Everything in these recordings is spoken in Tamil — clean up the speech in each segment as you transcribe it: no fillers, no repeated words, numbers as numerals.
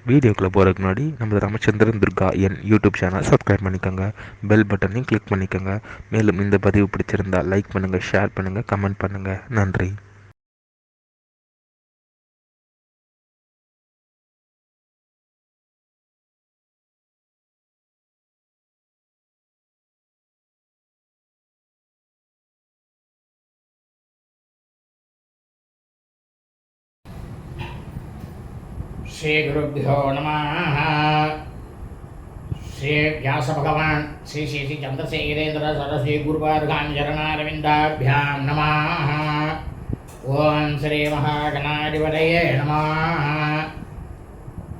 வீடியோக்குள்ளே போகிறதுக்கு முன்னாடி நம்ம ராமச்சந்திரன் துர்கா என் யூடியூப் சேனல் சப்ஸ்கிரைப் பண்ணிக்கோங்க, பெல் பட்டனையும் கிளிக் பண்ணிக்கோங்க. மேலும் இந்த பதிவு பிடிச்சிருந்தால் லைக் பண்ணுங்கள், ஷேர் பண்ணுங்கள், கமெண்ட் பண்ணுங்கள். நன்றி. श्री गुरुभ्यो नमः। श्री व्यास भगवान श्री श्री श्री चंद्रशेखरेन्द्र सरस्वती गुरुपादुकां चरणारविन्दाभ्यां नमः। ओम श्री महागणाधिपतये नमः।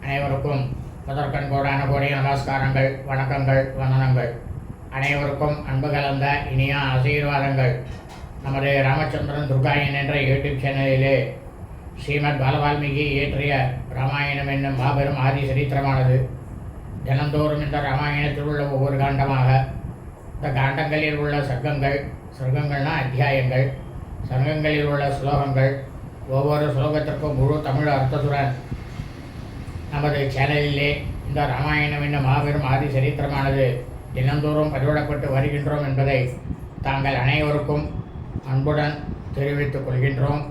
அனைவருக்கும் முதற்கண் கோடான கோடிய நமஸ்காரங்கள், வணக்கங்கள், வந்தனங்கள். அனைவருக்கும் அன்பு கலந்த இனிய ஆசீர்வாதங்கள். நமது ராமச்சந்திரன் துர்காயன் என்ற யூடியூப் சேனலிலே ஸ்ரீமத் பாலவால்மீகி இயற்றிய ராமாயணம் என்னும் மாபெரும் ஆதி சரித்திரமானது தினந்தோறும் இந்த ராமாயணத்தில் உள்ள ஒவ்வொரு காண்டமாக, இந்த காண்டங்களில் உள்ள சர்க்கங்கள், சர்க்கங்கள்னா அத்தியாயங்கள், சர்க்கங்களில் உள்ள ஸ்லோகங்கள், ஒவ்வொரு ஸ்லோகத்திற்கும் முழு தமிழ் அர்த்தத்துடன் நமது சேனலிலே இந்த ராமாயணம் என்னும் மாபெரும் ஆதி சரித்திரமானது தினந்தோறும் பதிவிடப்பட்டு வருகின்றோம் என்பதை தாங்கள் அனைவருக்கும் அன்புடன் தெரிவித்துக் கொள்கின்றோம்.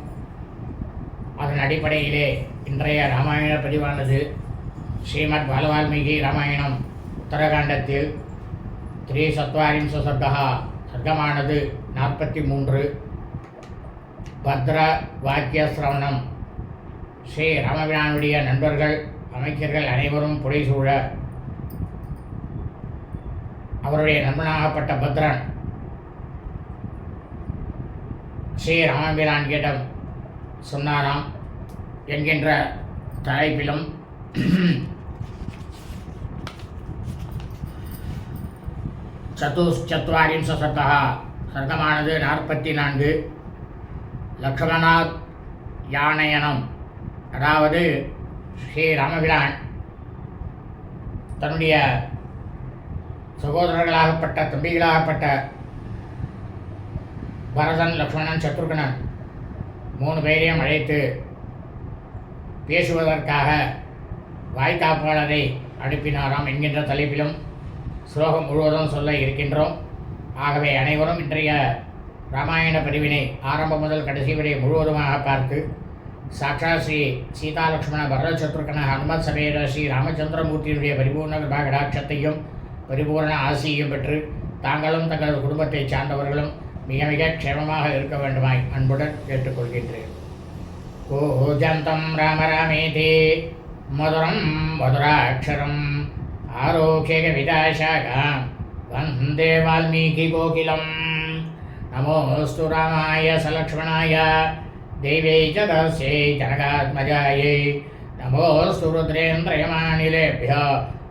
அதன் அடிப்படையிலே இன்றைய ராமாயண பதிவானது ஸ்ரீமத் பாலவால்மீகி ராமாயணம் உத்தரகாண்டத்தில் 3 சர்க்கமானது 43. பத்ர வாக்கிய சிரவணம். ஸ்ரீ ராமபிரானுடைய நண்பர்கள், அமைச்சர்கள் அனைவரும் புடைசூழ அவருடைய நண்பனாகப்பட்ட பத்ரன் ஸ்ரீ ராமபிரான்கிடம் சொன்னாராம் என்கின்ற தலைப்பிலும் சதுஷ்சத்வாரிம்ச சர்க்கமானது 44. லக்ஷ்மணாத் யானயனம், அதாவது ஸ்ரீ ராமபிரான் தன்னுடைய சகோதரர்களாகப்பட்ட தம்பிகளாகப்பட்ட பரதன், லக்ஷ்மணன், சத்ருகனன் 3 பேரையும் அழைத்து பேசுவதற்காக வாய்க்காப்பாளரை அனுப்பினாராம் என்கின்ற தலைப்பிலும் ஸ்லோகம் முழுவதும் சொல்ல இருக்கின்றோம். ஆகவே அனைவரும் இன்றைய ராமாயண பதிவினை ஆரம்பம் முதல் கடைசி வரை முழுவதுமாக பார்த்து சாட்சாத் ஸ்ரீ சீதா லக்ஷ்மண பரத சத்ருகன ஹனுமத் சமேத ஸ்ரீ ராமச்சந்திரமூர்த்தியினுடைய பரிபூர்ண கிருபாகடாட்சத்தையும் பரிபூர்ண ஆசியையும் பெற்று தாங்களும் தங்களது குடும்பத்தை சார்ந்தவர்களும் மிக மிக க்ஷேமமாக இருக்க வேண்டுமாய் அன்புடன் கேட்டுக்கொள்கின்றேன். கூஜந்தம் ராம ராமேதி மதுரம் மதுராட்சரம் ஆரோக்கிய விதாசாகாம் வந்தே வால்மீகி கோகிலம். நமோஸ்து ராமாய சலக்ஷ்மணாய தேவை ச தஸ்யை ஜனகாத்மஜாயை நமோஸ்து ருத்ரேந்திரயமானிலேभ्यो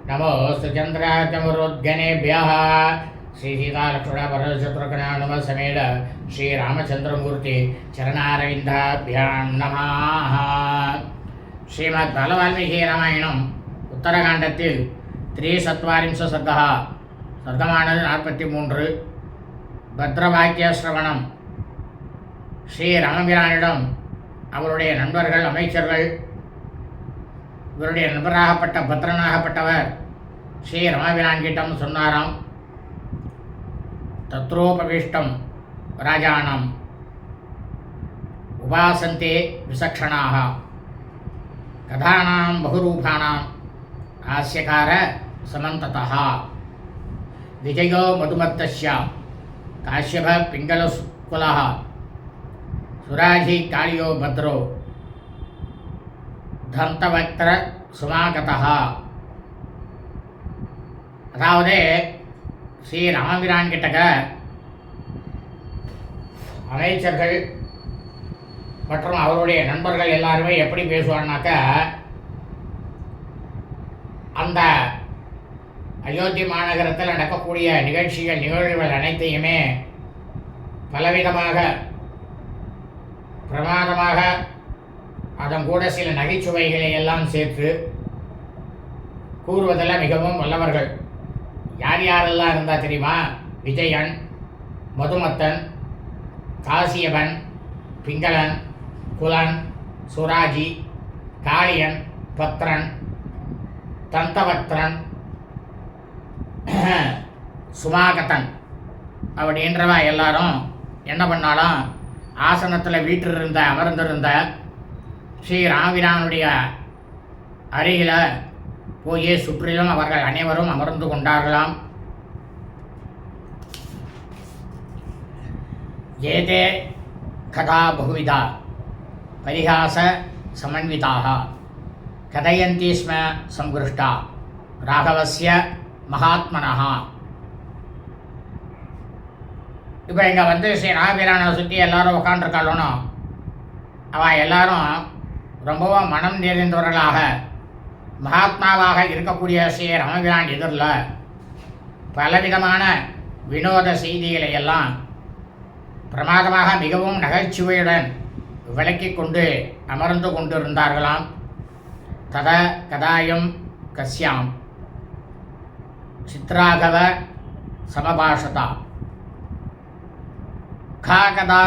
நமோஸ்து சந்திரார்க்கமருத்கணேभ्यः. श्री सीता लक्ष्मण भरत शत्रुघ्न हनुमत समेत श्री रामचंद्रमूर्ति चरणारविंदाभ्यां नमः. श्रीमद् बालवाल्मीकि रामायणम उत्तरकांडத்தில் 3 சர்க்கமானது 43. பத்ரவாக்கிய சிரவணம். ஸ்ரீ ராமபிரானிடம் அவருடைய நண்பர்கள், அமைச்சர்கள், இவருடைய நண்பராகப்பட்ட பத்ரனாகப்பட்டவர் ஸ்ரீ ராமபிரான்கிட்டம் சொன்னாராம். தத்ரோபவிஷ்டம் ராஜானம் உபாசந்தே விசக்ஷணாக கதானாம் பகுரூபானாம் ஆஸ்யகார சமந்ததः விஜயோ மதுமத்தஸ்ய காஷ்யப பிங்களகுலः சுராஜி காளியோ பத்ரோ தந்தவக்ர சுமாகதः. அதாவது ஸ்ரீ ராமபிரான் கிட்டக்க அமைச்சர்கள் மற்றும் அவருடைய நண்பர்கள் எல்லாருமே எப்படி பேசுவார்னாக்க, அந்த அயோத்தி மாநகரத்தில் நடக்கக்கூடிய நிகழ்வுகள் அனைத்தையுமே பலவிதமாக பிரமாதமாக அதன் கூட சில நகைச்சுவைகளை எல்லாம் சேர்த்து கூறுவதில் மிகவும் வல்லவர்கள். யார் யாரெல்லாம் இருந்தால் தெரியுமா? விஜயன், மதுமத்தன், காசியபன், பிங்களன், குலன், சுராஜி, காளியன், பத்ரன், தந்தவக்திரன், சுமாகதன் அப்படின்றவ எல்லாரும் என்ன பண்ணாலும் ஆசனத்தில் வீற்றிருந்த அமர்ந்திருந்த ஸ்ரீ ராமபிரானுடைய அருகில் போய் சுற்றிலும் அவர்கள் அனைவரும் அமர்ந்து கொண்டார்களாம். ஏதே கதா பகுவிதா பரிகாச சமன்விதாக கதயந்தி ஸ்ம சம்பிருஷ்டா ராகவஸ்ய மகாத்மனஹா. இப்போ இங்கே ஸ்ரீ ராமபிரானை சுற்றி எல்லாரும் உட்காண்டிருக்காளோனோ அவள் எல்லாரும் ரொம்பவும் மனம் நிறைந்தவர்களாக மகாத்மாவாக இருக்கக்கூடிய ஸ்ரீ ராமபிரான் எதிரில் பலவிதமான வினோத செய்திகளை எல்லாம் பிரமாதமாக மிகவும் நகைச்சுவையுடன் விளக்கி கொண்டு அமர்ந்து கொண்டிருந்தார்களாம். தத கதாயம் கஸ்யாம் சித்ராகவ சமபாஷதா கா கதா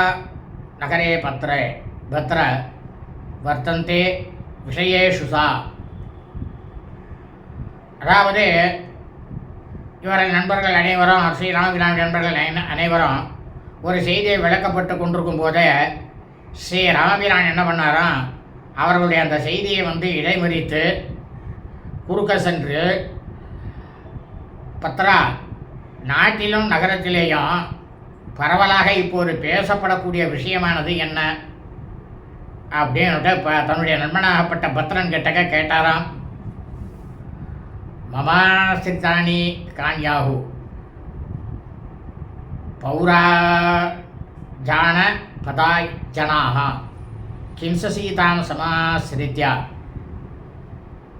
நகரே பத்ர வர்த்தந்தே விஷயேஷு சா. அதாவது இவர்கள் நண்பர்கள் அனைவரும் ஸ்ரீராமபிரான் நண்பர்கள் அனைவரும் ஒரு செய்தியை விளக்கப்பட்டு கொண்டிருக்கும் போதே ஸ்ரீ ராமபிரான் என்ன பண்ணாராம், அவர்களுடைய அந்த செய்தியை இடைமறித்து குறுக்க சென்று, பத்ரா, நாட்டிலும் நகரத்திலேயும் பரவலாக இப்போது பேசப்படக்கூடிய விஷயமானது என்ன அப்படின்னுட்டு தன்னுடைய நண்பனாகப்பட்ட பத்ரன் கிட்டக்க கேட்டாராம். மமாசித்தானி கான்யாகு பௌரா ஜான பதாய் ஜனாக கிம்ச சீதாம் சமாசிரித்யா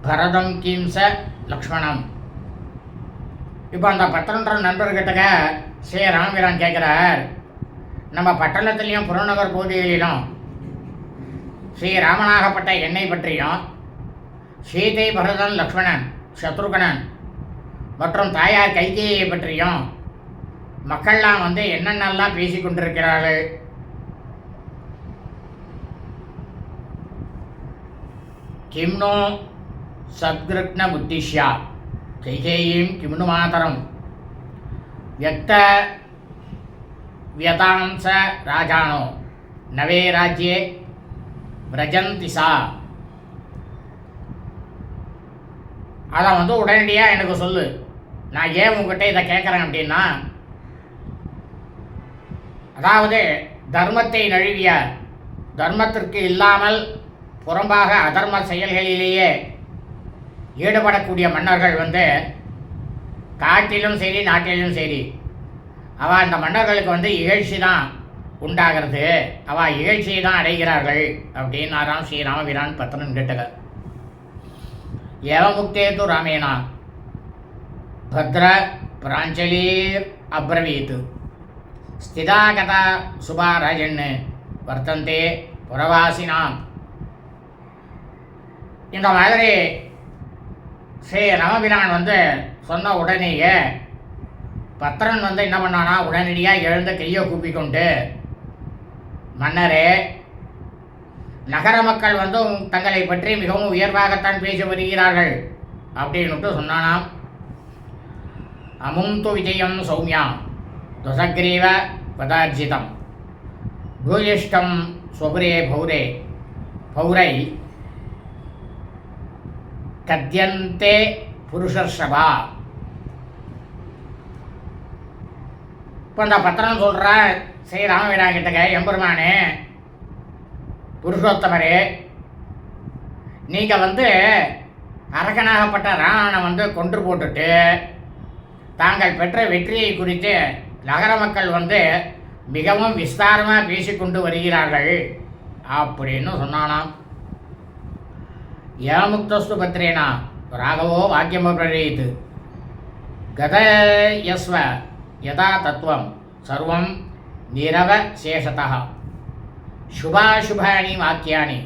பரதம் கிம்ச லக்ஷ்மணம். இப்போ அந்த பத்திரன்ற நண்பர்கிட்டக்க ஸ்ரீ ராமபிரான் கேட்குறார், நம்ம பட்டணத்துலேயும் புறநகர் பகுதிகளிலும் ஸ்ரீராமனாகப்பட்ட என்னை பற்றியும் சீதை, பரதன், லக்ஷ்மணன், சத்ருகனன் மற்றும் தாயார் கைகேயை பற்றியும் மக்கள்லாம் என்னென்னலாம் பேசி கொண்டிருக்கிறார்கள். கிம்னோ சத்கிருஷ்ண புத்திஷ்யா கைகேயீம் கிம்னு மாதரம் வியக்த வியதாம்ச ராஜானோ நவே ராஜ்யே விரஜந்தி சா. அதை உடனடியாக எனக்கு சொல்லு, நான் ஏன் உங்ககிட்ட இதை கேட்குறேன் அப்படின்னா, அதாவது தர்மத்தை நழுவிய, தர்மத்திற்கு இல்லாமல் புறம்பாக அதர்ம செயல்களிலேயே ஈடுபடக்கூடிய மன்னர்கள் காட்டிலும் சரி நாட்டிலும் சரி அவள் அந்த மன்னர்களுக்கு இகழ்ச்சி தான் உண்டாகிறது, அவள் இகழ்ச்சியை தான் அடைகிறார்கள் அப்படின்னாராம் ஸ்ரீ ராமபிரான் பத்ரன் கேட்டக. ஏவமுக்தே து ராமேனா பத்ர பிராஞ்சலீர் அப்ரவீத் ஸ்திதாகதா சுபாராஜன் வர்த்தந்தே புறவாசினாம். இந்த மாதிரி ஸ்ரீ ராமபிரான் சொன்ன உடனேயே பத்ரன் என்ன பண்ணானா, உடனடியாக எழுந்த கையை கூப்பிக்கொண்டு, மன்னரே, நகர மக்கள் தங்களை பற்றி மிகவும் உயர்வாகத்தான் பேசி வருகிறார்கள் அப்படின்னுட்டு சொன்னானாம். அமும் து விஜயம் சௌமியாம் துசக்ரீவ பதார்ஜிதம் பூயிஷ்டம் ஸ்வபுரே பௌரை கத்யந்தே புருஷர்ஷபா. இப்போ அந்த பத்திரம் சொல்கிற ஸ்ரீ ராமபிரான் கிட்டக்க, எம்பெருமானே, புருஷோத்தமரே, நீங்கள் அரகனாகப்பட்ட ராவணனை கொன்று போட்டுட்டு தாங்கள் பெற்ற வெற்றியை குறித்து நகர மக்கள் மிகவும் விஸ்தாரமாக பேசிக்கொண்டு வருகிறார்கள் அப்படின்னு சொன்னானாம். ஏமுக்தஸ்து பத்ரேனா ராகவோ வாக்கியம் பிரரீத் கதயஸ்வ யதா தத்துவம் சர்வம் நிரவசேஷதः சுபாசுபானி வாக்கியானி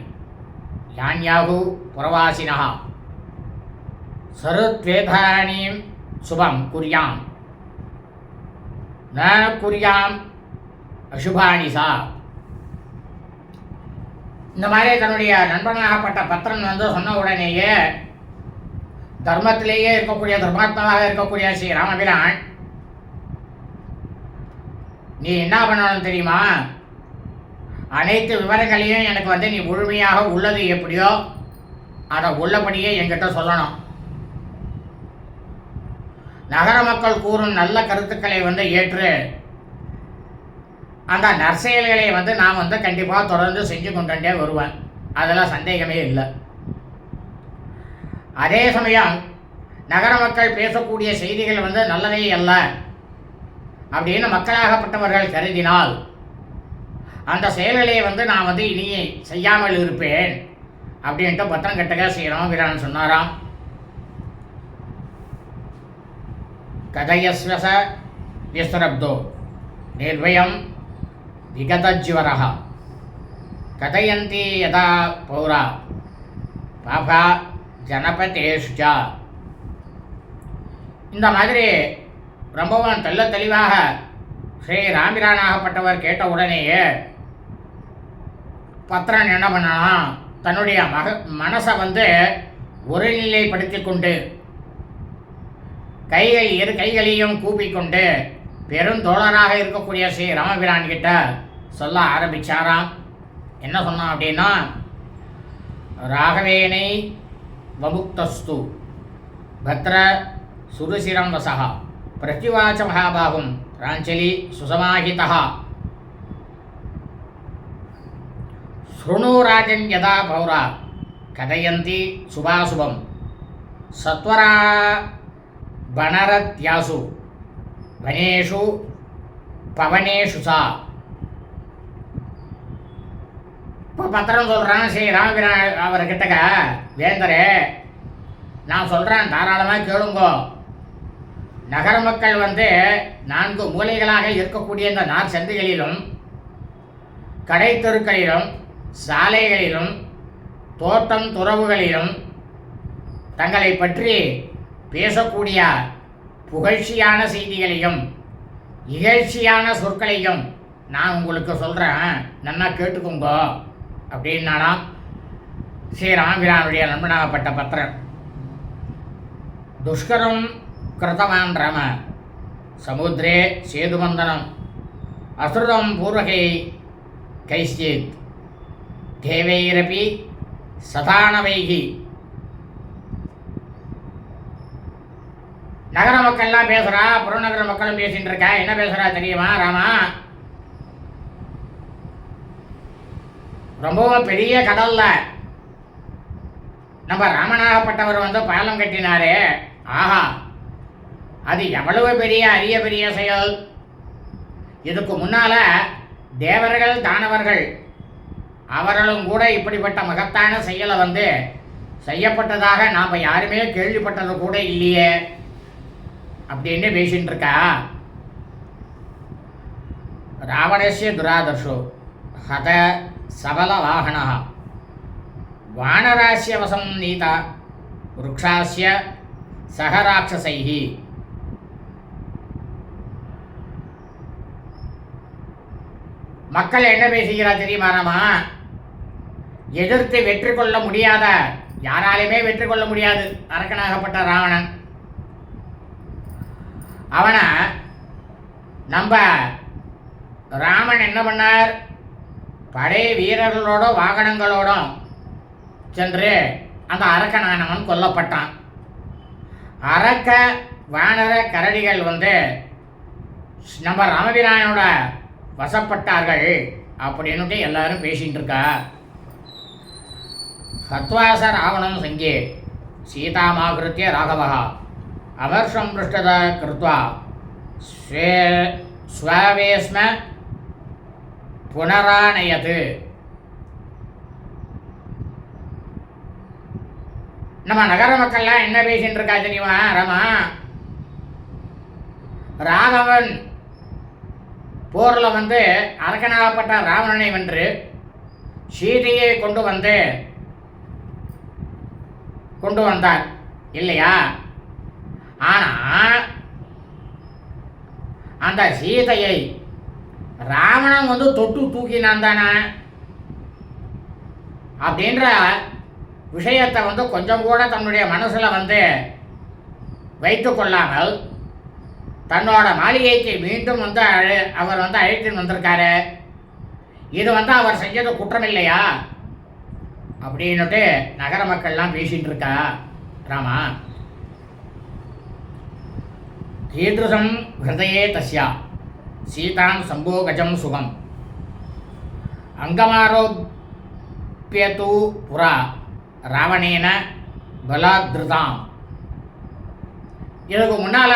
யான்யாகு புறவாசினः சருத்வேதானீம் சுபம் குர்யாம் ந குர்யாம் அசுபானி சா. இந்த மாதிரி தன்னுடைய நண்பனாகப்பட்ட பத்திரன் சொன்ன உடனேயே தர்மத்திலேயே இருக்கக்கூடிய தர்மாத்மாவாக இருக்கக்கூடிய ஸ்ரீ ராமபிரான் நீ என்ன பண்ணணும் தெரியுமா? அனைத்து விவரங்களையும் எனக்கு நீ முழுமையாக உள்ளது எப்படியோ அதை உள்ளபடியே என்கிட்ட சொல்லணும். நகர மக்கள் கூறும் நல்ல கருத்துக்களை ஏற்று அந்த நற்செயல்களை நான் கண்டிப்பாக தொடர்ந்து செஞ்சு கொண்டே வருவேன். அதெல்லாம் சந்தேகமே இல்லை. அதே சமயம் நகர மக்கள் பேசக்கூடிய செய்திகள் நல்லதே அல்ல அப்படின்னு மக்களாகப்பட்டவர்கள் கருதினால் அந்த செயல்களை நான் இனி செய்யாமல் இருப்பேன் அப்படின்ட்டு பத்திரம் கட்டக ஸ்ரீ ராமபிரான் சொன்னாராம். கதயஸ்வச விஸ்ரப்தோ நிர்வயம் விகதஜ்வரஹ கதயந்தி யதா பௌரா பாபா ஜனபதேஷ்ஜா. இந்த மாதிரி ரொம்பவும் தெளிவாக ஸ்ரீ ராமபிரானாகப்பட்டவர் கேட்ட உடனேயே பத்திரன் என்ன பண்ணலாம், தன்னுடைய மனசை ஒருநிலைப்படுத்தி கொண்டு இரு கைகளையும் கூப்பிக்கொண்டு பெருந்தோழராக இருக்கக்கூடிய ஸ்ரீ ராமபிரான் கிட்ட சொல்ல ஆரம்பிச்சாராம். என்ன சொன்னான் அப்படின்னா, ராகவேனை வமுக்தஸ்து பத்ர சுருசிரம் வசஹா பிரத்யுவாச்ச மகாபாகும் ராஞ்சலி சுசமாஹிதா ஸ்ருணு ராஜன் யதா பௌரா கதயந்தி சுபாசுபம் சத்வரா வனரத்யாசு வனேஷு பவனேஷு சா. இப்போ பத்திரம் சொல்கிறான் ஸ்ரீ ராமபிரான் அவர்கிட்டக்க, வேந்தரே நான் சொல்கிறேன் தாராளமாக கேளுங்கோ. நகர மக்கள் 4 மூலைகளாக இருக்கக்கூடிய இந்த நார் சந்தைகளிலும் கடை தெருக்களிலும் சாலைகளிலும் தோட்டம் துறவுகளிலும் தங்களை பற்றி பேசக்கூடிய புகழ்ச்சியான செய்திகளையும் இகழ்ச்சியான சொற்களையும் நான் உங்களுக்கு சொல்கிறேன், நன்னா கேட்டுக்கோங்க அப்படின்னாலாம் ஸ்ரீ ராமபிரானுடைய நண்பனாகப்பட்ட பத்திரன். துஷ்கரம் கிருத்தவான் ராம சமுத்திரே சேதுபந்தனம் அசுரம் பூர்வகை கைச்சித் தேவைரபி சதானவைகி. நகர மக்கள்லாம் பேசுகிறா, புறநகர மக்களும் பேசிட்டு இருக்கா. என்ன பேசுகிறா தெரியுமா ராமா? ரொம்பவும் பெரிய கடல்ல நம்ம ராமனாகப்பட்டவர் பாலம் கட்டினாரே, ஆஹா அது எவ்வளவு பெரிய அரிய பெரிய செயல். இதுக்கு முன்னால தேவர்கள் தானவர்கள் அவர்களும் கூட இப்படிப்பட்ட மகத்தான செயலை செய்யப்பட்டதாக நாம் யாருமே கேள்விப்பட்டது கூட இல்லையே அப்படின்னு பேசிட்டு இருக்கா. ராவணஸ்ய துராதர்ஷோ ஹத சபல வாகன வானராஸ்ய வசம் நீதா விருக்ஷாஸ்ய சகராட்சசைஹி. மக்கள் என்ன பேசுகிறார் தெரியுமா ராமா? எதிர்த்து வெற்றி கொள்ள முடியாத, யாராலுமே வெற்றி கொள்ள முடியாது அரக்கனாகப்பட்ட ராவணன். அவனை நம்ம ராமன் என்ன பண்ணார், படை வீரர்களோட வாகனங்களோடும் சென்று அந்த அரக்கனானவன் கொல்லப்பட்டான். அரக்க வானர கரடிகள் நம்ம ராமபிரானோட வசப்பட்டார்கள் அப்படின்னுட்டு எல்லாரும் பேசிகிட்டு இருக்கா. ஹத்வாச ராவணம் சங்கே சீதாமாகிருத்திய ராகவா அமர்ஷம் பிருஷ்டத கிருத்வா ஸ்வவேஸ்ம புனரானயது. நம்ம நகர மக்கள்லாம் என்ன பேசிட்டு இருக்கா தெரியுமா ராமா? ராகவன் போரில் அரக்கனாகப்பட்ட ராவணனை வென்று சீதையை கொண்டு வந்தார் இல்லையா? ஆனால் அந்த சீதையை ராவணன் தொட்டு தூக்கினான் தானே அப்படின்ற விஷயத்தை கொஞ்சம் கூட தன்னுடைய மனசில் வைத்து கொள்ளாமல் தன்னோட மாளிகைக்கு மீண்டும் வந்து அவர் வந்து அழைத்துன்னு வந்திருக்காரு. இது வந்து அவர் செஞ்சது குற்றம் இல்லையா அப்படின்னுட்டு நகர மக்கள்லாம் பேசிட்டு இருக்கா. ராமா, கீதృశம் ஹிருதயே தஸ்யா சீதாம் சம்போகஜம் சுகம் அங்கமாரோப்பியது புரா ராவணேன பலாத்ருதாம். இதுக்கு முன்னால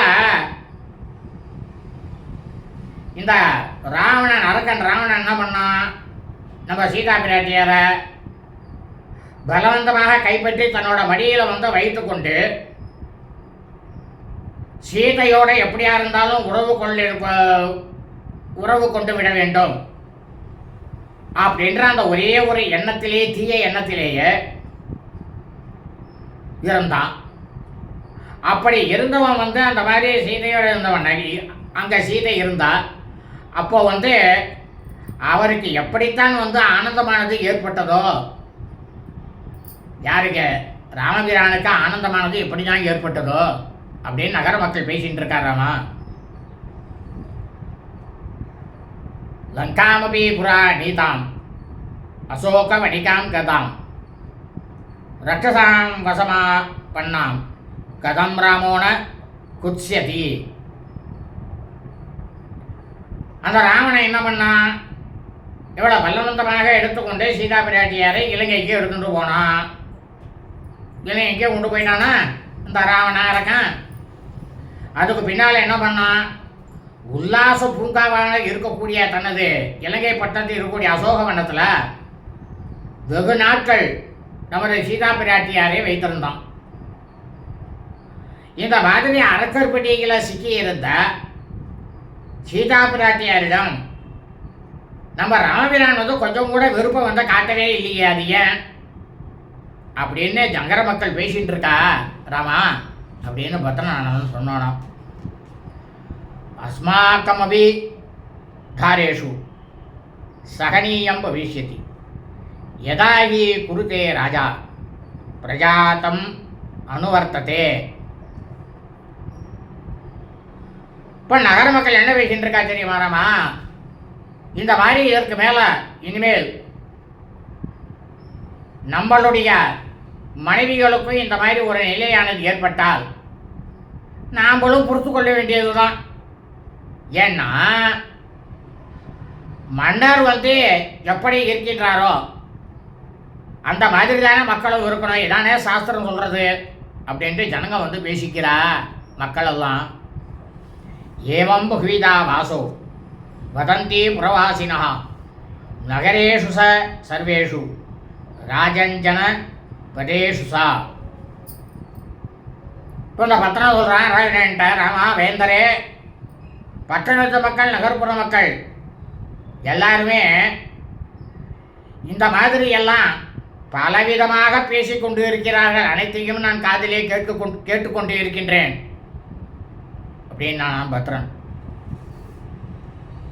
இந்த அரக்கன் ராவணன் என்ன பண்ணான், நம்ம சீதா பிராட்டியாரை பலவந்தமாக கைப்பற்றி தன்னோட மடியில் வந்து வைத்து கொண்டு சீதையோட எப்படியா இருந்தாலும் உறவு கொண்டு விட வேண்டும் அப்படின்ற அந்த ஒரே ஒரு எண்ணத்திலேயே, தீய எண்ணத்திலேயே இருந்தான். அப்படி இருந்தவன் வந்து அந்த மாதிரி சீதையோடு இருந்தவன், அங்கே சீதை இருந்தா, அப்போ வந்து அவருக்கு எப்படித்தான் வந்து ஆனந்தமானது ஏற்பட்டதோ, யாருக்கு, ராமபிரானுக்கு ஆனந்தமானது எப்படி தான் ஏற்பட்டதோ அப்படின்னு நகர மக்கள் பேசிட்டு இருக்காராமா. லங்காமபி புரா நீதாம் அசோக வணிகாம் கதாம் ரட்சசாம் வசமா பண்ணாம் கதம் ராமோன குத்ஸ்யதி. அந்த ராவணன் என்ன பண்ணான், எவ்வளோ பல்லவந்தமாக எடுத்துக்கொண்டு சீதா பிராட்டியாரை இலங்கைக்கு எடுத்துட்டு போனான். இலங்கைக்கே கொண்டு போயிட்டானா இந்த ராவணா இருக்கான். அதுக்கு பின்னால் என்ன பண்ணான், உல்லாச பூங்காவாக இருக்கக்கூடிய தனது இலங்கை பட்டத்தில் இருக்கக்கூடிய அசோகவனத்தில் வெகு நாட்கள் நமது சீதா பிராட்டியாரை வைத்திருந்தான். இந்த மாதிரி அரக்கர்பட்டிகளை சிக்கியிருந்த சீதா பிராட்டியாரிடம் நம்ம ராமபிரான் வந்து கொஞ்சம் கூட விருப்பம் வந்து காட்டவே இல்லையே, அது ஏன் அப்படின்னு ஜங்கர மக்கள் பேசிட்டு இருக்கா ராமா அப்படின்னு பத்ரநாதன் சொன்னானாம். அஸ்மாக்கமபி தாரேஷு சகனீயம் பவிஷ்யதி யதா ஹி குருதே ராஜா பிரஜாதம் அனுவர்த்ததே. இப்போ நகர மக்கள் என்ன பேசிட்டு இருக்கா தெரியுமா ராமா, இந்த மாதிரி இதற்கு மேலே இனிமேல் நம்மளுடைய மனைவிகளுக்கும் இந்த மாதிரி ஒரு நிலையானது ஏற்பட்டால் நாம்களும் பொறுத்து கொள்ள வேண்டியது தான். ஏன்னா மன்னர் வந்து எப்படி இருக்கின்றாரோ அந்த மாதிரி தானே மக்களும் இருக்கணும், இதானே சாஸ்திரம் சொல்கிறது அப்படின்ட்டு ஜனங்க வந்து பேசிக்கிறா மக்களெல்லாம். ஏவம் பகுவிதா வாசோ வதந்தி புரவாசினா நகரேஷு சர்வேஷு ராஜஞ்சன பதேஷு சா. இப்போ இந்த பத்திரம் சொல்கிறான் ராஜன்ட்ட, ராமா வேந்தரே, பட்டணத்து மக்கள் நகர்ப்புற மக்கள் எல்லாருமே இந்த மாதிரி எல்லாம் பலவிதமாக பேசிக்கொண்டு இருக்கிறார்கள், அனைத்தையும் நான் காதிலே கேட்டுக்கொண்டு இருக்கின்றேன் அப்படின்னா பத்ரன்.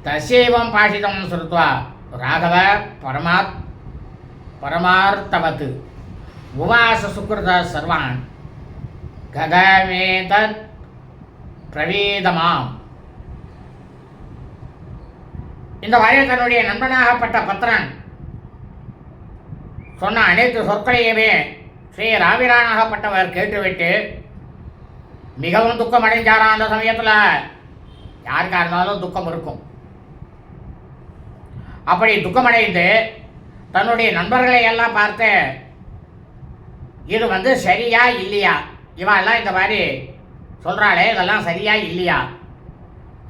தசேவம் பாஷிதம் ஸ்ருத்வா ராகவ பரமார்த்தவத் உவாச சுக்ருத சர்வான் கதமேதத் பிரவேதமாம். இந்த வரையில் தன்னுடைய நண்பனாகப்பட்ட பத்ரன் சொன்ன அனைத்து சொற்களையுமே ஸ்ரீ ராவிரானாகப்பட்டவர் கேட்டுவிட்டு மிகவும் துக்கம் அடைஞ்சாராம். அந்த சமயத்தில் யாருக்கா இருந்தாலும் துக்கம் இருக்கும். அப்படி துக்கமடைந்து தன்னுடைய நண்பர்களை எல்லாம் பார்த்து இது வந்து சரியா இல்லையா, இவெல்லாம் இந்த மாதிரி சொல்கிறாளே இதெல்லாம் சரியா இல்லையா,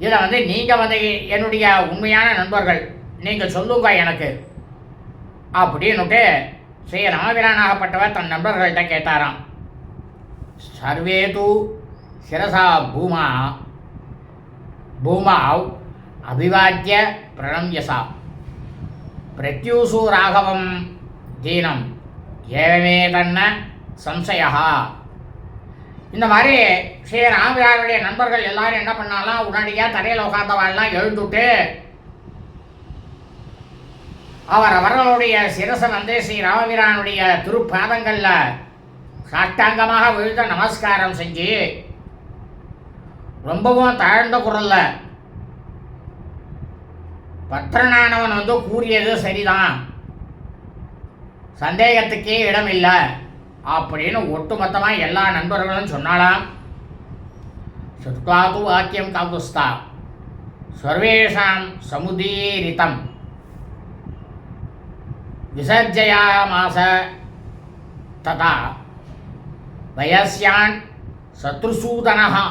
இதை வந்து நீங்கள் வந்து என்னுடைய உண்மையான நண்பர்கள் நீங்கள் சொல்லுங்க எனக்கு அப்படின்னுட்டு ஸ்ரீ ராமபிரானாகப்பட்டவர் தன் நண்பர்கள்ட்ட கேட்டாராம். சர்வேது சிரசா பூமாவ் அபிவாத்திய பிரணம்யசா பிரத்யூசு ராகவம் தீனம் ஏவமே தன்ன சம்சயா. இந்த மாதிரி ஸ்ரீ ராமபிரானுடைய நண்பர்கள் எல்லாரும் என்ன பண்ணாலாம், உடனடியாக தரையில் உட்கார்ந்தவாள்லாம் எழுந்துட்டு அவர்களுடைய சிரசை வந்து ஸ்ரீ ராமபிரானுடைய திருப்பாதங்களில் சாஷ்டாங்கமாக விழுந்த நமஸ்காரம் செஞ்சு ரொம்பவும் தாழ்ந்த குரல்ல பத்ரனானவன் வந்து கூறியது சரிதான், சந்தேகத்துக்கே இடம் இல்லை அப்படின்னு ஒட்டுமொத்தமாக எல்லா நண்பர்களும் சொன்னாலாம். சுத்வாது வாக்கியம் காவுஸ்தா சர்வேஷாம் சமுதீரிதம் விசர்ஜயாமாச ததா வயஸ்யான் சத்ருசூதனஹா.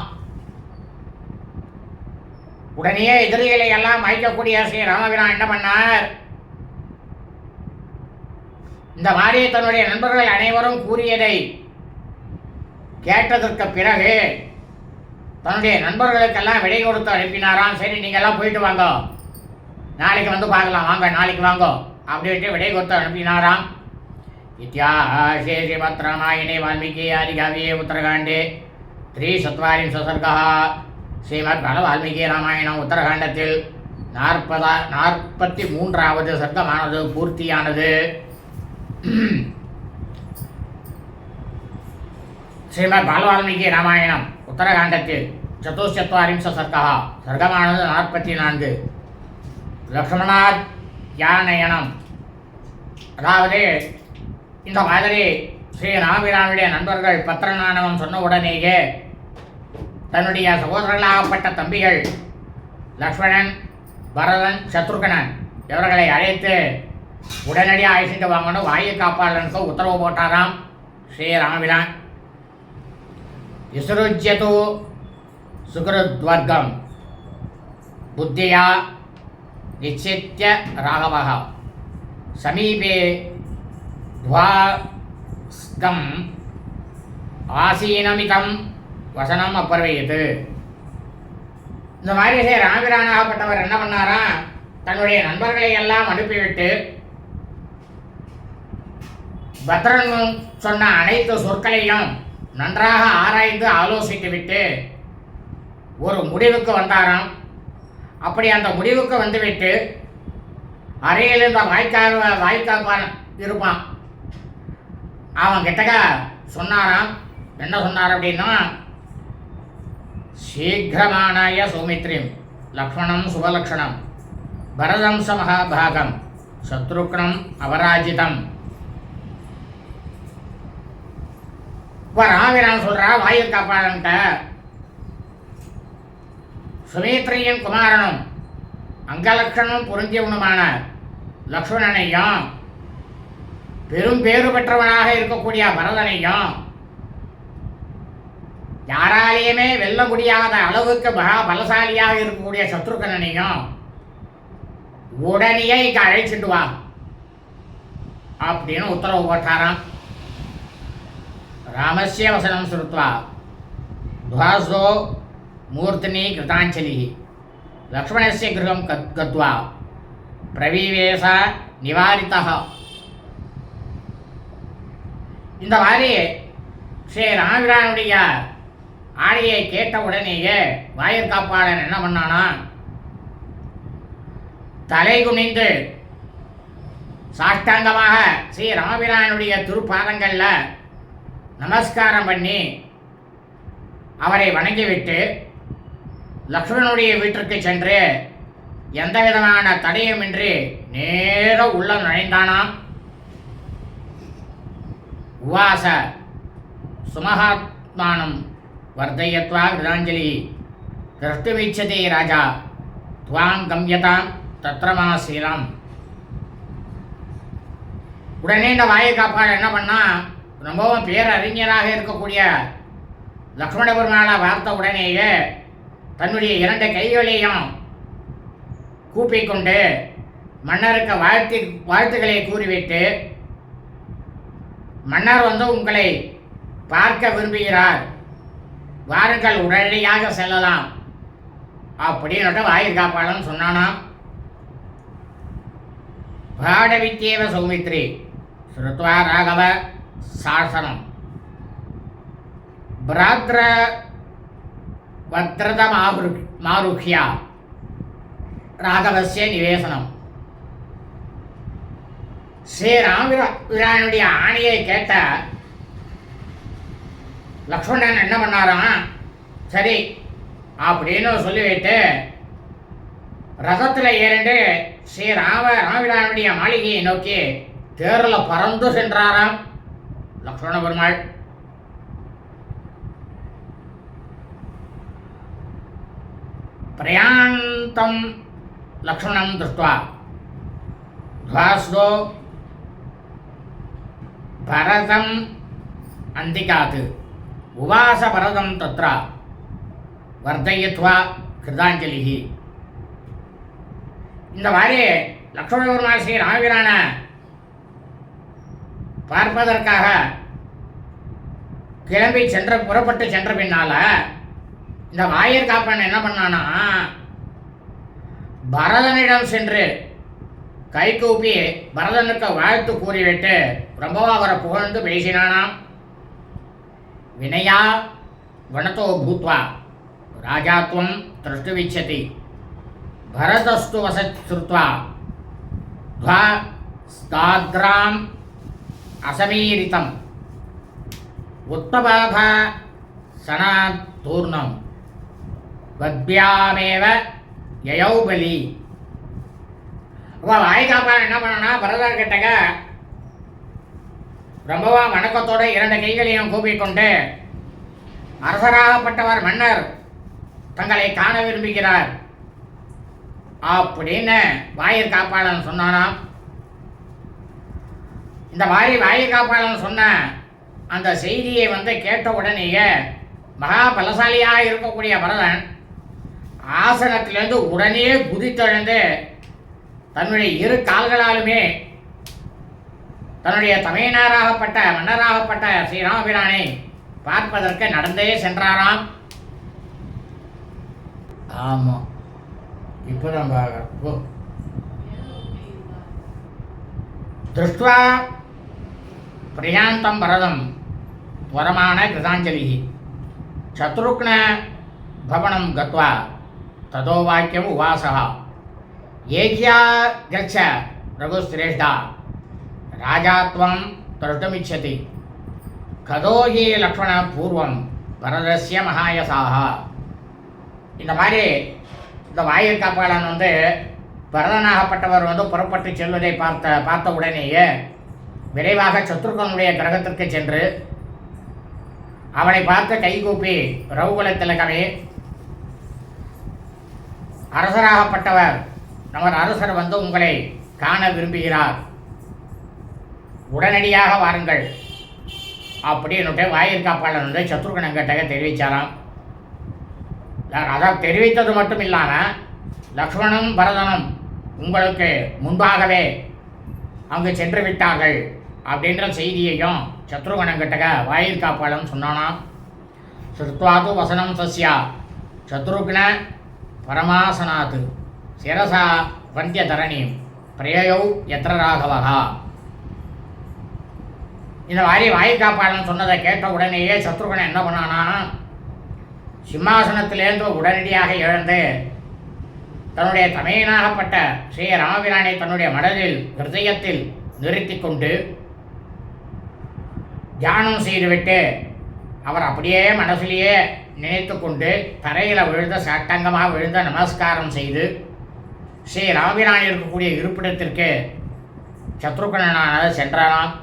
உடனே எதிரிகளை எல்லாம் மயக்கக்கூடிய ஸ்ரீ ராமபிரான் என்ன பண்ணார், இந்த மாதிரி தன்னுடைய நண்பர்கள் அனைவரும் கூறியதை கேட்டதற்கு பிறகு தன்னுடைய நண்பர்களுக்கெல்லாம் விடை கொடுத்து அனுப்பினாராம். சரி, நீங்கள் எல்லாம் போயிட்டு வாங்க, நாளைக்கு வந்து பார்க்கலாம், வாங்க நாளைக்கு வாங்க அப்படின்ட்டு விடை கொடுத்து அனுப்பினாராம். இத்தியாசே ஸ்ரீமத் ராமாயணே வால்மீகி ஆதிகாவியே உத்தரகாண்டே 340 சர்கா. ஸ்ரீமத் பல வால்மீகி ராமாயணம் உத்தரகாண்டத்தில் 43வது சர்க்கமானது பூர்த்தியானது. ஸ்ரீமத் பால வால்மீகி ராமாயணம் உத்தரகாண்டத்தில் 44 சர்க்கா, சர்க்கமானது 44. லக்ஷ்மணாத் யானயனம், அதாவது இந்த மாதிரி ஸ்ரீ ராமபிரானுடைய நண்பர்கள் பத்ரநானவன் சொன்ன உடனேயே தன்னுடைய சகோதரர்களாகப்பட்ட தம்பிகள் லக்ஷ்மணன், பரதன், சத்ருகனன் இவர்களை அழைத்து உடனடியாக அழைச்சிட்டு வாங்கணும் வாயு காப்பாளனுக்கு உத்தரவு போட்டாராம் ஸ்ரீ ராமபிரான். விசுருஜ்யது சுகிருத்வர்க்கம் புத்தியா நிச்சித்ய ராகவः சமீபே துவாஸ்கம் ஆசீனமிதம் வசனம் அப்பர்வையது. இந்த மாதிரி ஸ்ரீ ராமபிரானாகப்பட்டவர் என்ன பண்ணாரா, தன்னுடைய நண்பர்களை எல்லாம் அனுப்பிவிட்டு பத்ரன் சொன்ன அனைத்து சொற்களையும் நன்றாக ஆராய்ந்து ஆலோசித்து விட்டு ஒரு முடிவுக்கு வந்தாராம். அப்படி அந்த முடிவுக்கு வந்துவிட்டு அறையில் இந்த வாய்க்காப்பான் இருப்பான், அவன் கிட்டக்க சொன்னாராம். என்ன சொன்னார் அப்படின்னா, சீக்கிரமானாய சௌமித்ரிம் லக்ஷ்மணம் சுபலக்ஷணம் பரதம் ச மகாபாகம் சத்ருக்னம் அபராஜிதம். இப்போ ராமபிரான் சொல்கிறா வாயு காப்பாளன்ட்ட, சுமித்ரியின் குமாரனும் அங்கலக்ஷனும் பொருந்தியவனுமான லக்ஷ்மணனையும் பெரும் பேறு பெற்றவனாக இருக்கக்கூடிய பரதனையும் யாராலேயுமே வெல்ல முடியாத அளவுக்கு மகா பலசாலியாக இருக்கக்கூடிய சத்ருகனையும் உடனே இங்கே அழைச்சிட்டு வா அப்படின்னு உத்தரவு போட்டாராம். ராமஸ்ய வசனம் ஸ்ருத்வா துவாசோ மூர்த்தினி கிருதாஞ்சலி லக்ஷ்மணஸ்ய கிருஹம் கத்வா பிரவிவேச நிவாரிதா. இந்த மாதிரி ஸ்ரீ ராமபிரானுடைய ஆணையை கேட்ட உடனேயே வாயிற்காப்பாளன் என்ன பண்ணானா, தலை குனிந்து சாஷ்டாங்கமாக ஸ்ரீ ராமபிரானுடைய திருப்பாதங்களில் நமஸ்காரம் பண்ணி அவரை வணங்கிவிட்டு லக்ஷ்மணனுடைய வீட்டிற்கு சென்று எந்த விதமான தடையுமின்றி நேர உள்ள நுழைந்தானாம். உவாச சுமகாத்மானம் வர்தயத்வா கிருதாஞ்சலி திரஷ்டுமிச்சதே ராஜா துவாங் கம்யதாம் தத்ரமாசீலம். உடனே இந்த வாயு காப்பாளர் என்ன பண்ணா, ரொம்பவும் பேரறிஞராக இருக்கக்கூடிய லக்ஷ்மண பெருமாளை பார்த்த உடனேயே தன்னுடைய 2 கைகளையும் கூப்பிக்கொண்டு மன்னருக்கு வாழ்த்துக்களை கூறிவிட்டு, மன்னர் வந்து உங்களை பார்க்க விரும்புகிறார், வாருங்கள் உடனடியாக செல்லலாம் அப்படின்னு வாயு காப்பாளன் சொன்னானாம். பாடவித்யேவ சௌமித்ரி ஸ்ருத்வா ராகவ சாசனம் பிராத்ர வத்ரத மாருஹ்யா ராகவஸ்ய நிவேசனம். ஸ்ரீ ராமபிரானுடைய ஆணையை கேட்ட லக்ஷ்மணன் என்ன பண்ணாராம், சரி அப்படின்னு சொல்லிவிட்டு ரதத்தில் ஏறிண்டு ஸ்ரீ ராமபிரானுடைய மாளிகையை நோக்கி தேரில் பறந்து சென்றாராம் லக்ஷ்மண பெருமாள். பிரயாந்தம் லக்ஷ்மணம் திருஷ்டுவா துவாஸ்தோ பரதம் அந்திகாத் உவாச பரதம் தத்ரா வர்தயித்வா கிருதாஞ்சலி. இந்த மாதிரி லக்ஷ்மண பெருமாள் ஸ்ரீ ராமபிரான பார்ப்பதற்காக கிளம்பி புறப்பட்டு சென்ற பின்னால இந்த வாயர் காப்பன் என்ன பண்ணானா, பரதனிடம் சென்று கை கூப்பி பரதனுக்கு வாழ்த்து கூறிவிட்டு ரொம்பவா அவரை புகழ்ந்து பேசினானாம். வினயா வனத்தோ பூத்வா ராஜாத்வம் திருஷ்டுவிச்சதி பரதஸ்து வசத்ருத்வா துவா ஸ்தாத்ராம் அசமீரிதம் உத்தபாபா சனாத்தூர்ணம் வத்யாமேவ யயௌபலி. வாய்காப்பான் என்ன பண்ணனா, பரதர்கிட்டக ரொம்பவா வணக்கத்தோடு 2 கைகளையும் கூப்பிக்கொண்டு, அரசராகப்பட்டவர் மன்னர் தங்களை காண விரும்புகிறார் அப்படின்னு வாயிற் காப்பாளன் சொன்னானாம். இந்த வாயிற் காப்பாளன் சொன்ன அந்த செய்தியை கேட்ட உடனேயே மகா பலசாலியாக இருக்கக்கூடிய பரதன் ஆசனத்திலிருந்து உடனே குதித்தெழுந்து தன்னுடைய 2 கால்களாலுமே தன்னுடைய தமையனாராகப்பட்ட மன்னராகப்பட்ட ஸ்ரீராமபிரானை பார்ப்பதற்கு நடந்தே சென்றாராம். ஆமாம், இப்போ நம்ம திருஷ்டுவா பிரியாந்தம் பரதம் வரமான கிருதாஞ்சலி சத்ருக்ன பவனம் கத்வா ததோ வாக்கியம் உவாசா ஏக்யா கச்ச ரகுஸ்ரேஷ்டா ராஜாத்வம் திருஷ்டுமிச்சதி கதோ ஹி லக்ஷ்மண பூர்வம் பரதஸ்ய மகாயசாக. இந்த மாதிரி இந்த வாயிற் காப்பாளன் பரதனாகப்பட்டவர் புறப்பட்டு செல்வதை பார்த்த உடனேயே விரைவாக சத்ருகனுடைய கிரகத்திற்கு சென்று அவனை பார்த்து கைகூப்பி ரகுகுல திலகமே, அரசராகப்பட்டவர் நமது அரசர் உங்களை காண விரும்புகிறார், உடனடியாக வாருங்கள் அப்படின்னு வாயிற் காப்பாளன் சத்ருகனங்கிட்ட தெரிவித்தாராம். அதான் தெரிவித்தது மட்டும் இல்லாமல் லக்ஷ்மணனும் பரதனும் உங்களுக்கு முன்பாகவே அங்கு சென்று விட்டார்கள் அப்படின்ற செய்தியையும் சத்ருகனங்கிட்ட வாயிற் காப்பாளன் சொன்னானாம். ஸ்ருத்வாது வசனம் தஸ்யா சத்ருக்ன பரமாசனாத் சிரசா வந்திய தரணீம் பிரயயௌ யத்ர ராகவஹா. இந்த மாதிரி வாயிற் காப்பாளன் சொன்னதை கேட்ட உடனேயே சத்ருகன் என்ன பண்ணானா, சிம்மாசனத்திலேருந்து உடனடியாக எழுந்து தன்னுடைய தமையனாகப்பட்ட ஸ்ரீ ராமபிரானை தன்னுடைய மனதில் ஹிருதயத்தில் நிறுத்தி கொண்டு தியானம் செய்துவிட்டு அவர் அப்படியே மனசிலேயே நினைத்து கொண்டு தரையில் விழுந்த சட்டங்கமாக விழுந்த நமஸ்காரம் செய்து ஸ்ரீ ராமபிரான் இருக்கக்கூடிய இருப்பிடத்திற்கு சத்ருகனான சென்றானாம்.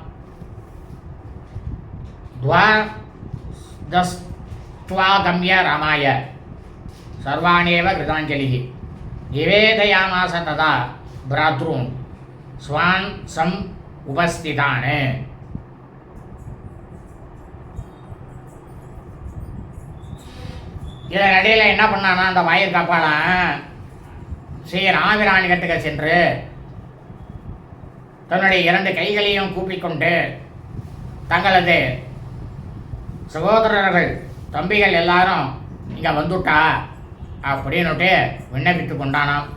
துவாகம்ய ராமாய சர்வாணேவ கிருதாஞ்சலி நிவேதயாமாச ததா பிராத்ரூன் ஸ்வான் சம் உபஸ்திதான். இதில் இடையில் என்ன பண்ணானா, அந்த வாயிற் காப்பாளன் ஸ்ரீ ராமபிரான் கிட்டக்க சென்று தன்னுடைய 2 கைகளையும் கூப்பிக்கொண்டு தங்களது சகோதரர்கள் தம்பிகள் எல்லாரும் இங்கே வந்துட்டா அப்படின்னுட்டு விண்ணப்பித்து கொண்டானாம்.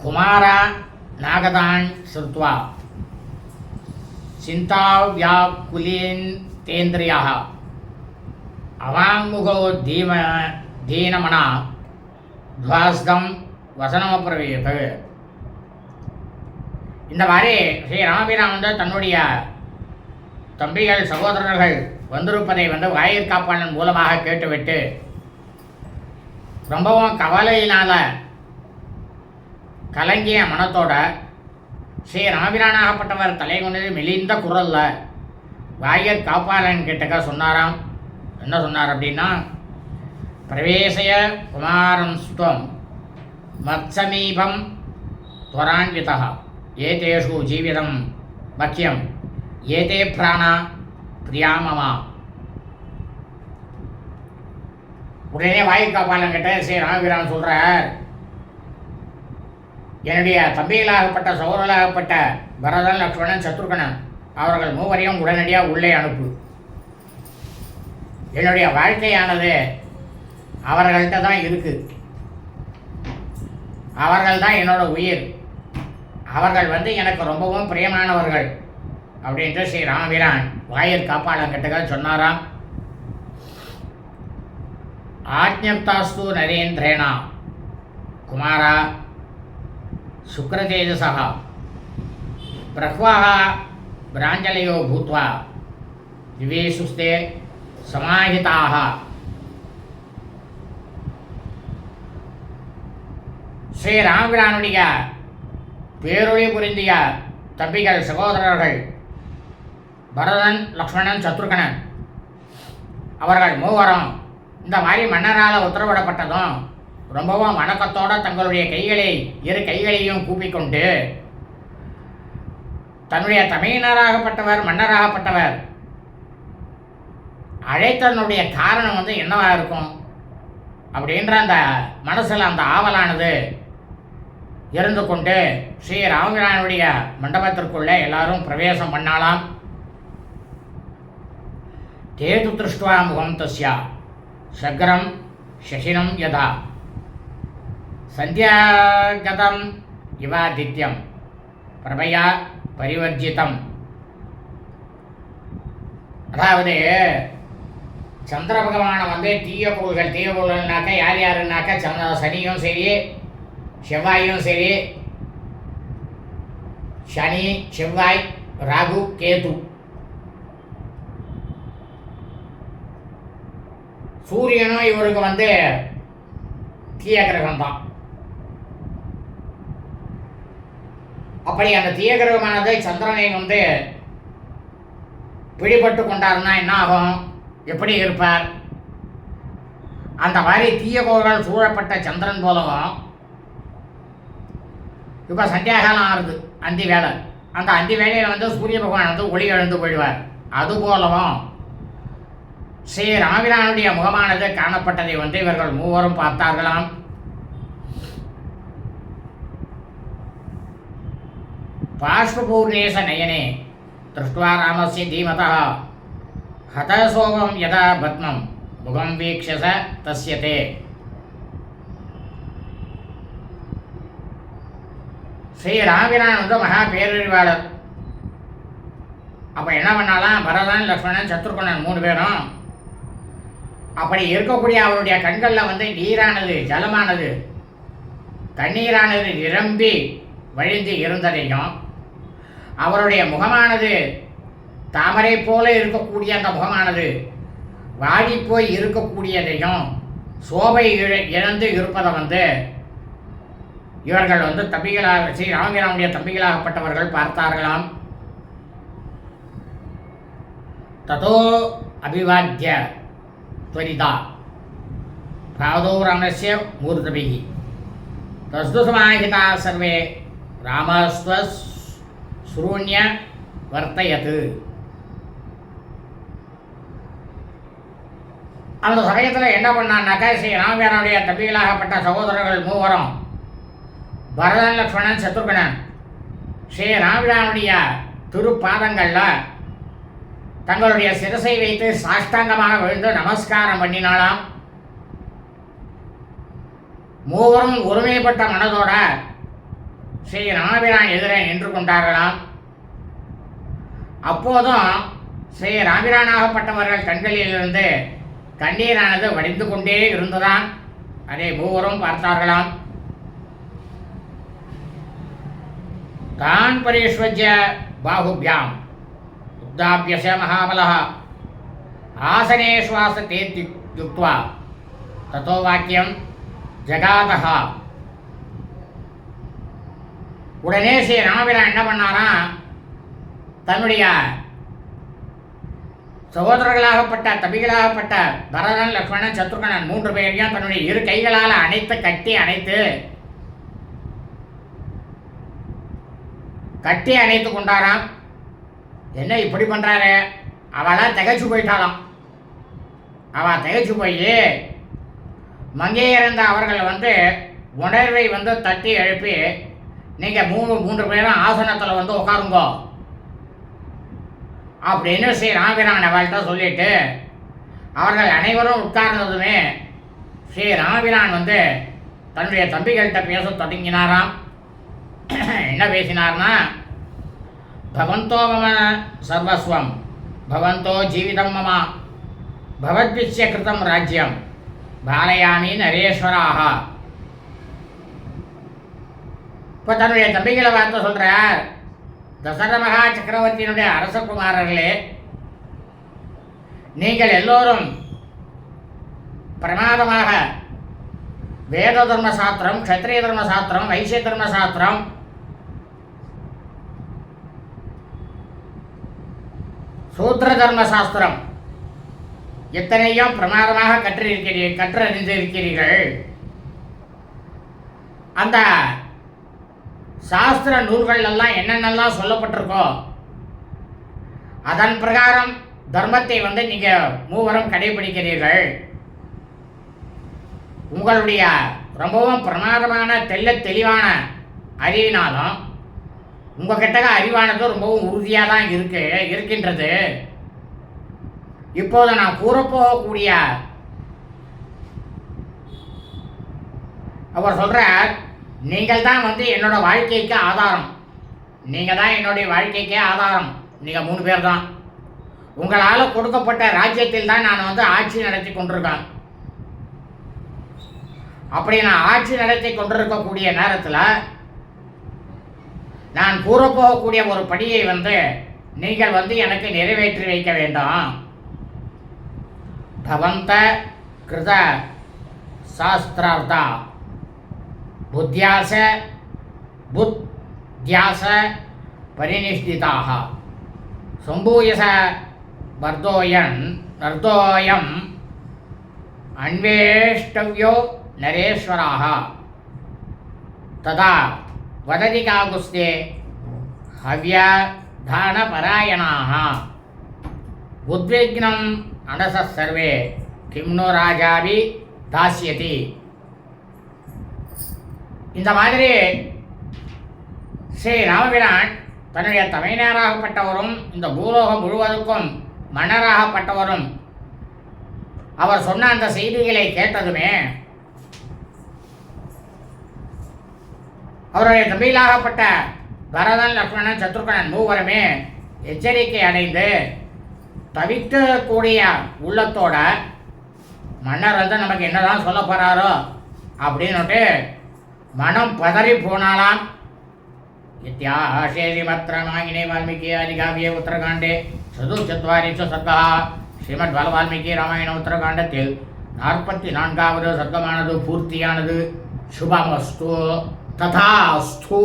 குமாரா நாகதான் ஸ்ருத்வா சிந்தாவ்யாக்குலீன் தேந்திரியாக அவாங்முகோ தீனமனா துவாஸ்தம் வசனமப்பிரவியது. இந்த மாதிரி ஸ்ரீ ராமபிரான் தன்னுடைய தம்பிகள் சகோதரர்கள் வந்திருப்பதை வாயிற்காப்பாளன் மூலமாக கேட்டுவிட்டு ரொம்பவும் கவலையினால் கலங்கிய மனத்தோட ஸ்ரீ ராமபிரானாகப்பட்டவர் தலை கொண்டது மெலிந்த குரலில் வாயிற் காப்பாளன் கிட்டக்க சொன்னாராம். என்ன சொன்னார் அப்படின்னா, பிரவேசய குமாரம் ஸ்வம் மத்சமீபம் துவரான்விதா ஏதேஷு ஜீவிதம் மக்கியம் ஏதே பிராணா பிரியாமமா. உடனே வாயிற்காப்பாளன் கிட்ட ஸ்ரீ ராமபிரான் சொல்கிறார், என்னுடைய தம்பிகளாகப்பட்ட சகோதரர்களாகப்பட்ட பரதன், லக்ஷ்மணன், சத்ருகனன் அவர்கள் மூவரையும் உடனடியாக உள்ளே அனுப்பு. என்னுடைய வாழ்க்கையானது அவர்கள்ட்ட தான் இருக்குது. அவர்கள் தான் என்னோட உயிர். அவர்கள் எனக்கு ரொம்பவும் பிரியமானவர்கள் அப்படின்ட்டு ஸ்ரீ ராமபிரான் வாயிற் காப்பாளன் கிட்டக்க சொன்னாராம். ஆஜ்ஞப்தாஸ்து நரேந்திரேனா குமாரா சுக்ரதேஜசா பிரஹ்வாः பிராஞ்சலயோ பூத்வா விவேசுஸ்தே சமாஹிதாः. ஸ்ரீ ராமபிரானுடைய பேரொளி புரிந்திய தம்பிகள் சகோதரர்கள் பரதன், லக்ஷ்மணன், சத்ருகனன் அவர்கள் மூவரும் இந்த மாதிரி மன்னரால் உத்தரவிடப்பட்டதும் ரொம்பவும் வணக்கத்தோடு தங்களுடைய இரு கைகளையும் கூப்பிக்கொண்டு தன்னுடைய தமையனராகப்பட்டவர், மன்னராகப்பட்டவர் அழைத்தனுடைய காரணம் என்னவா இருக்கும் அப்படின்ற அந்த மனசில் அந்த ஆவலானது இருந்து கொண்டு ஸ்ரீ ராமபிரானுடைய மண்டபத்திற்குள்ளே எல்லாரும் பிரவேசம் பண்ணாலாம். தேது திருஷ்டுவா முகம் தஸ்யா சக்ரம் சசினம் யதா சந்தியாகதம் இவாதித்யம் பிரபயா பரிவர்ஜிதம். அதாவது சந்திர பகவானை தீய பொருள்கள்னாக்க யார் யாருன்னாக்க சனியும் சரி, செவ்வாயும் சரி, சனி, செவ்வாய், ராகு, கேது, சூரியனும் இவருக்கு தீய கிரகம் தான். அப்படி அந்த தீய கிரகமானது சந்திரனை பிடிபட்டு கொண்டாருன்னா என்ன ஆகும், எப்படி இருப்பார்? அந்த மாதிரி தீய கோள்கள் சூழப்பட்ட சந்திரன் போலவும் இப்போ சந்தியாகாலம் ஆறுது, அந்தி வேலை. அந்த அந்தி வேலையில் சூரிய பகவான் ஒளி எழுந்து போயிடுவார். அதுபோலவும் ஸ்ரீ ராமபிரானுடைய முகமானது காணப்பட்டதை இவர்கள் மூவரும் பார்த்தார்களாம். பாஷ்பூர்ணேச நயனே திருஷ்டுவா ராமஸ்ய தீமதா ஹதசோகம் யதா பத்மம் முகம் வீக்ஷச தஸ்யதே. ஸ்ரீ ராமபிரான் மகா பேரறிவாளர். அப்போ என்ன பண்ணாலாம், பரதன், லக்ஷ்மணன், சத்ருகனன் 3 பேரும் அப்படி இருக்கக்கூடிய அவருடைய கண்களில் நீரானது, ஜலமானது, தண்ணீரானது நிரம்பி வழிந்து இருந்ததையும், அவருடைய முகமானது தாமரை போல இருக்கக்கூடிய அந்த முகமானது வாடிப்போய் இருக்கக்கூடியதையும், சோபை இழந்து இருப்பதை இவர்கள் தம்பிகளாக ஸ்ரீ ராமபிரானுடைய தம்பிகளாகப்பட்டவர்கள் பார்த்தார்களாம். ததோ அபிவாத்திய त्वरिता पादौ रामस्य मूर्धभिः तस्तु समाहिताः सर्वे रामस्वश्रूण्य वर्तयत्. அந்த சமயத்தில் என்ன பண்ணான்னாக்கா, ஸ்ரீ ராமபிரானுடைய தம்பிகளாகப்பட்ட சகோதரர்கள் மூவரும் பரதன், லக்ஷ்மணன், சத்ருகனன் ஸ்ரீ ராமபிரானுடைய திருப்பாதங்களில் தங்களுடைய சிரசை வைத்து சாஷ்டாங்கமாக விழுந்து நமஸ்காரம் பண்ணினாலாம். மூவரும் ஒருமைப்பட்ட மனதோட ஸ்ரீ ராமபிரான் எதிரே நின்று கொண்டார்களாம். அப்போதும் ஸ்ரீ ராமபிரானாகப்பட்டவர்கள் கண்களிலிருந்து கண்ணீரானது வடிந்து கொண்டே இருந்ததாம். அதை மூவரும் பார்த்தார்களாம். தான் பரிஷ்வஜ்ய பாகுபியாம் உத்தாபியச மகாபலः ஆசனே சுவாசத்தே யுக்த்வா ததோ வாக்கியம் ஜகாதஹ. உடனே ஸ்ரீ ராமபிரான் என்ன பண்ணாரா, தன்னுடைய சகோதரர்களாகப்பட்ட தம்பிகளாகப்பட்ட பரதன், லக்ஷ்மணன், சத்ருகனன் 3 பேரையும் தன்னுடைய 2 கைகளால் அணைத்து கட்டி அணைத்து கொண்டாராம். என்ன இப்படி பண்றாரு, அவளாம் திகைச்சு போயிட்டாளாம். அவள் திகைச்சு போய் மங்கையிருந்த அவர்கள் உணர்வை தட்டி எழுப்பி, நீங்கள் 3 பேரும் ஆசனத்தில் உட்காருங்கோ அப்படின்னு ஸ்ரீ ராமபிரான் அவள்கிட்ட சொல்லிட்டு அவர்கள் அனைவரும் உட்கார்ந்ததுமே ஸ்ரீ ராமபிரான் தன்னுடைய தம்பிகள்கிட்ட பேச தொடங்கினாராம். என்ன பேசினார்னா, பவந்தோ மம சர்வஸ்வம் பவந்தோ ஜீவிதம் மம பவத்விஷ்ய கிருதம் ராஜ்யம் பாலயாமி நரேஸ்வராக. இப்போ தன்னுடைய தம்பிகளை பார்த்து சொல்கிறார், தசரத மகா சக்கரவர்த்தியினுடைய அரசகுமாரர்களே, நீங்கள் எல்லோரும் பிரமாதமாக வேத தர்ம சாஸ்திரம், க்ஷத்ரிய தர்ம சாஸ்திரம், வைசிய தர்ம சாஸ்திரம், சூத்திர தர்ம சாஸ்திரம் எத்தனையும் பிரமாதமாக கற்றறிந்திருக்கிறீர்கள். அந்த சாஸ்திர நூல்கள் எல்லாம் என்னென்னலாம் சொல்லப்பட்டிருக்கோ அதன் பிரகாரம் தர்மத்தை நீங்கள் மூவரும் கடைபிடிக்கிறீர்கள். உங்களுடைய ரொம்பவும் பிரமாதமான தெளிவான அறிவினாலும் உங்ககிட்ட அறிவானது ரொம்பவும் உறுதியாக தான் இருக்கின்றது. இப்போது நான் கூறப்போகக்கூடிய அவர் சொல்கிறார், நீங்கள் தான் என்னோட வாழ்க்கைக்கு ஆதாரம். நீங்கள் தான் என்னுடைய வாழ்க்கைக்கே ஆதாரம். நீங்கள் 3 பேர் தான். உங்களால் கொடுக்கப்பட்ட ராஜ்யத்தில் தான் நான் ஆட்சி நடத்தி கொண்டிருக்கேன். அப்படி நான் ஆட்சி நடத்தி கொண்டிருக்கக்கூடிய நேரத்தில் நான் கூறப்போகக்கூடிய ஒரு படியை நீங்கள் எனக்கு நிறைவேற்றி வைக்க வேண்டும். பவந்த கிருத சாஸ்திரார்த்தா புத்தியாச பரிநிஷ்டிதாக சம்பூயச நர்தோயம் அன்வேஷ்டவ்யோ நரேஸ்வராக ததா வததி காகுஸ்தே ஹவ்யதானபராயணாக உத்விக்னம் அனச சர்வே கிம்னோ ராஜாவி தாஸ்யதி. இந்த மாதிரி ஸ்ரீ ராமபிரான் தன்னுடைய தமையனாராகப்பட்டவரும் இந்த பூலோகம் முழுவதற்கும் மன்னராகப்பட்டவரும் அவர் சொன்ன அந்த செய்திகளை கேட்டதுமே அவருடைய தம்பிகளாகப்பட்ட பரதன், லக்ஷ்மணன், சத்ருகனன் 3 பேருமே எச்சரிக்கை அடைந்து தவிக்கக்கூடிய உள்ளத்தோட மன்னர் நமக்கு என்னதான் சொல்ல போறாரோ அப்படின்னுட்டு மனம் பதறி போனாலாம். இத்தியாசே ஸ்ரீமத்ராமாயணே வால்மீகி ஆதிகாவியே உத்தரகாண்டே சதுர்ச்சத்வாரிஷு சர்கா. ஸ்ரீமத் வால்மீகி ராமாயண உத்தரகாண்டத்தில் 44வது சர்க்கமானது பூர்த்தியானது. சுபமஸ்து ததாஸ்து.